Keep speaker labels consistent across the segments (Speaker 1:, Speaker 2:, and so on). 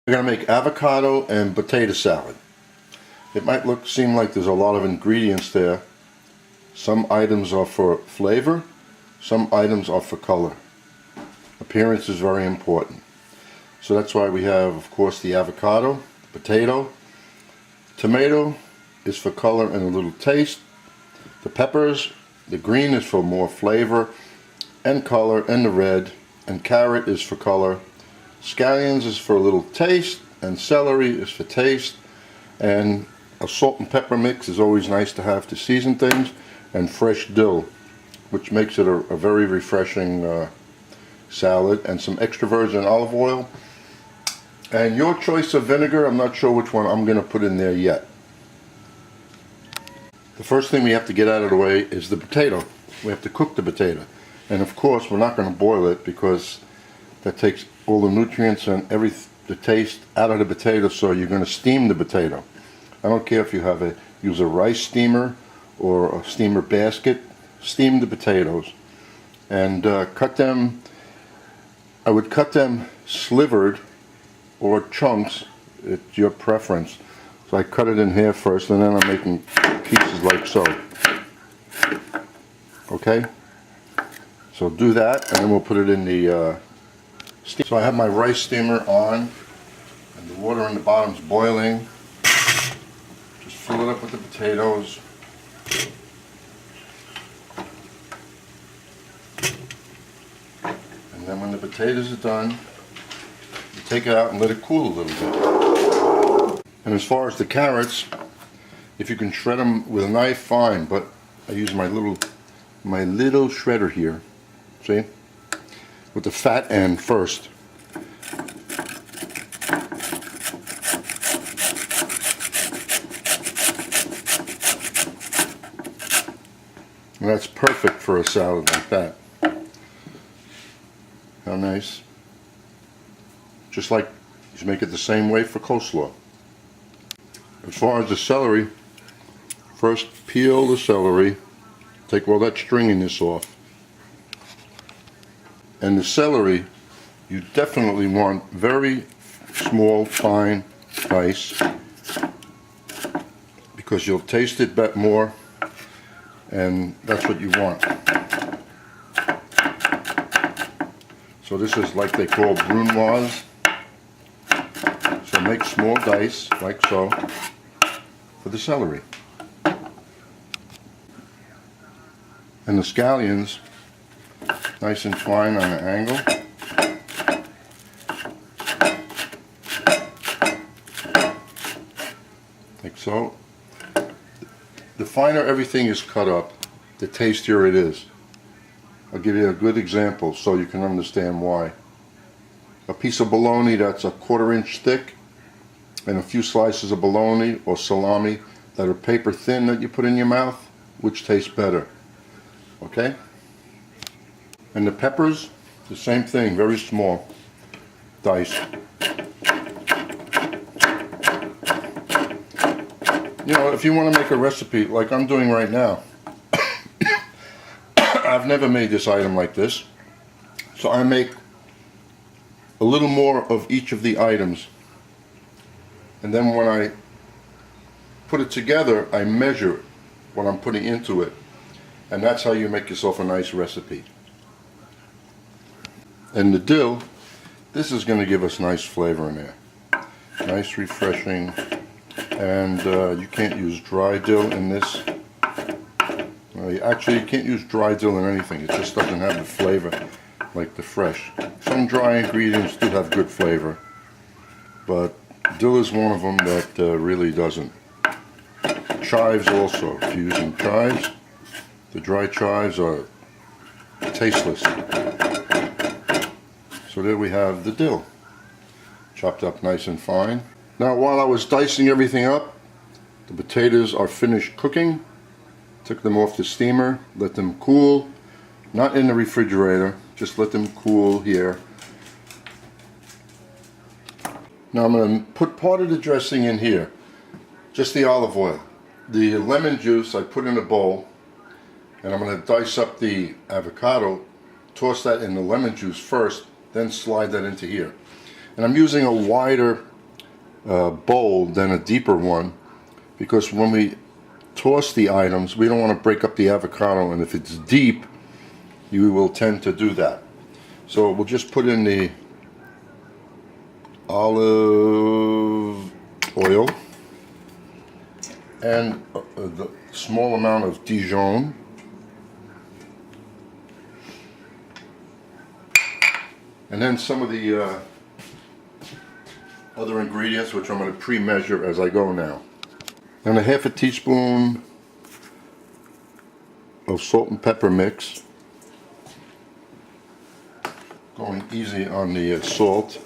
Speaker 1: We're going to make avocado and potato salad. It might seem like there's a lot of ingredients there. Some items are for flavor, some items are for color. Appearance is very important. So that's why we have, of course, the avocado, potato. Tomato is for color and a little taste. The peppers, the green is for more flavor and color, and the red. And carrot is for color. Scallions is for a little taste, and celery is for taste. And a salt and pepper mix is always nice to have to season things, and fresh dill, which makes it a very refreshing salad, and some extra virgin olive oil. And your choice of vinegar, I'm not sure which one I'm going to put in there yet. The first thing we have to get out of the way is the potato. We have to cook the potato. And of course, we're not going to boil it because that takes all the nutrients and the taste out of the potato, so you're going to steam the potato. I don't care if you use a rice steamer or a steamer basket. Steam the potatoes and cut them. I would cut them slivered or chunks. It's your preference. So I cut it in half first, and then I'm making pieces like so. Okay? So do that, and then we'll put it in the steam. So I have my rice steamer on, and the water in the bottom's boiling. Just fill it up with the potatoes. And then when the potatoes are done, you take it out and let it cool a little bit. And as far as the carrots, if you can shred them with a knife, fine, but I use my little shredder here. See? With the fat end first. And that's perfect for a salad like that. How nice. Just like you make it the same way for coleslaw. As far as the celery, first peel the celery, take all that stringiness off. And the celery, you definitely want very small, fine dice, because you'll taste it bit more, and that's what you want. So this is like they call brunoise. So make small dice, like so, for the celery. And the scallions, nice and fine on an angle. Like so. The finer everything is cut up, the tastier it is. I'll give you a good example so you can understand why. A piece of bologna that's a 1/4 inch thick, and a few slices of bologna or salami that are paper thin that you put in your mouth, which tastes better. Okay? And the peppers, the same thing, very small dice. You know, if you want to make a recipe like I'm doing right now, I've never made this item like this, so I make a little more of each of the items, and then when I put it together, I measure what I'm putting into it, and that's how you make yourself a nice recipe. And the dill, this is going to give us nice flavor in there. Nice, refreshing, and you can't use dry dill in this. Actually, you can't use dry dill in anything. It just doesn't have the flavor like the fresh. Some dry ingredients do have good flavor, but dill is one of them that really doesn't. Chives also. If you're using chives, the dry chives are tasteless. So there we have the dill, chopped up nice and fine. Now, while I was dicing everything up, the potatoes are finished cooking. Took them off the steamer, let them cool, not in the refrigerator, just let them cool here. Now I'm going to put part of the dressing in here, just the olive oil. The lemon juice I put in a bowl, and I'm going to dice up the avocado, toss that in the lemon juice first, then slide that into here. And I'm using a wider bowl than a deeper one, because when we toss the items, we don't want to break up the avocado, and if it's deep, you will tend to do that. So we'll just put in the olive oil and the small amount of dijon, and then some of the other ingredients, which I'm going to pre-measure as I go now. And a half a teaspoon of salt and pepper mix. Going easy on the salt.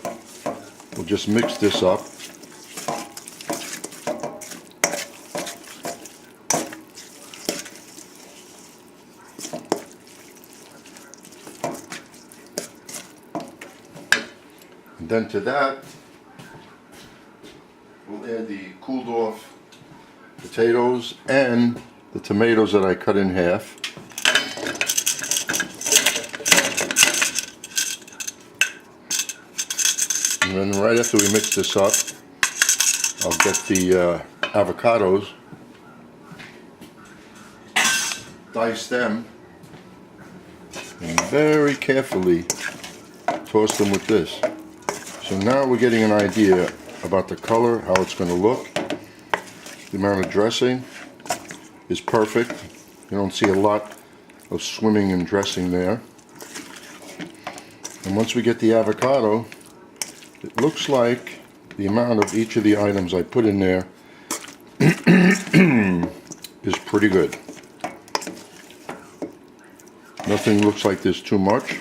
Speaker 1: We'll just mix this up. And then to that, we'll add the cooled off potatoes and the tomatoes that I cut in half. And then right after we mix this up, I'll get the avocados, dice them, and very carefully toss them with this. So now we're getting an idea about the color, how it's going to look. The amount of dressing is perfect. You don't see a lot of swimming in dressing there. And once we get the avocado, it looks like the amount of each of the items I put in there is pretty good. Nothing looks like there's too much,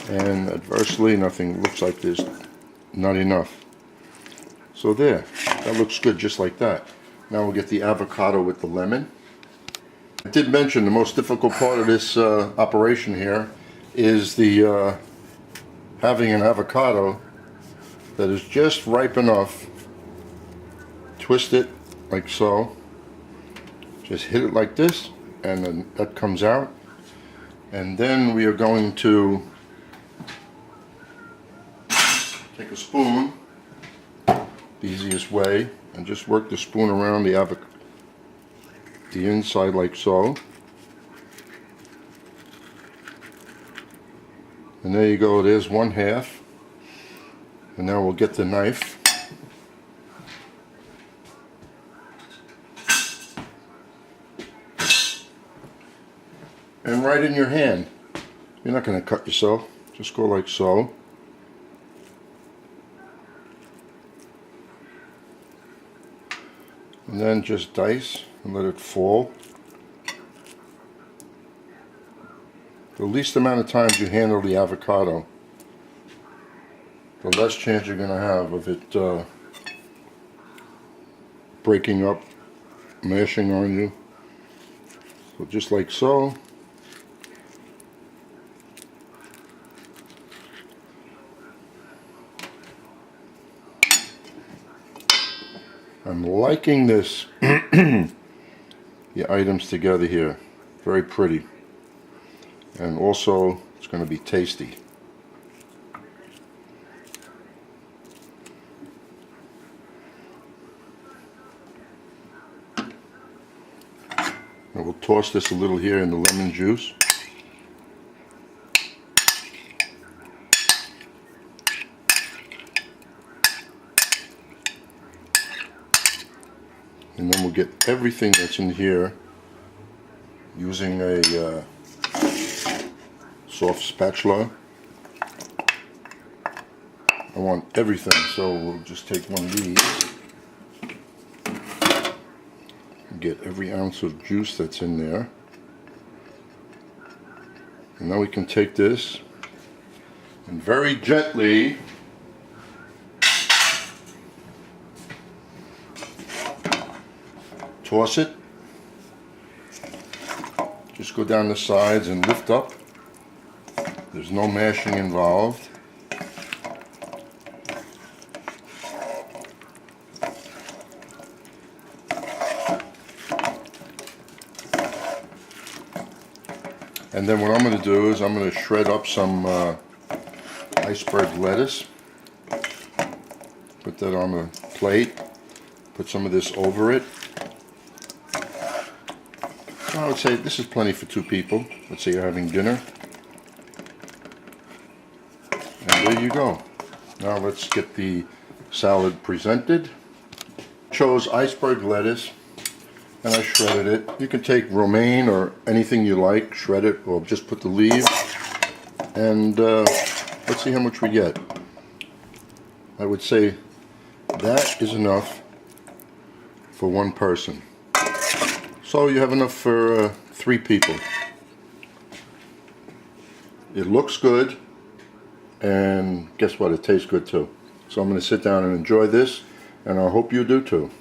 Speaker 1: and adversely, nothing looks like there's not enough. So there, that looks good just like that. Now we'll get the avocado with the lemon. I did mention the most difficult part of this operation here is the having an avocado that is just ripe enough. Twist it like so. Just hit it like this, and then that comes out. And then we are going to take a spoon, the easiest way, and just work the spoon around the inside like so. And there you go, there's one half. And now we'll get the knife. And right in your hand. You're not going to cut yourself. Just go like so. And then just dice and let it fall. The least amount of times you handle the avocado, the less chance you're going to have of it breaking up, mashing on you. So just like so. I'm liking this, the items together here. Very pretty. And also, it's going to be tasty. And we'll toss this a little here in the lemon juice. And then we'll get everything that's in here using a soft spatula. I want everything, so we'll just take one of these and get every ounce of juice that's in there. And now we can take this and very gently toss it. Just go down the sides and lift up. There's no mashing involved. And then what I'm going to do is I'm going to shred up some iceberg lettuce. Put that on a plate. Put some of this over it. I would say this is plenty for 2 people. Let's say you're having dinner. And there you go. Now let's get the salad presented. Chose iceberg lettuce and I shredded it. You can take romaine or anything you like, shred it, or just put the leaves. And let's see how much we get. I would say that is enough for 1 person. So you have enough for 3 people. It looks good, and guess what? It tastes good too. So I'm going to sit down and enjoy this, and I hope you do too.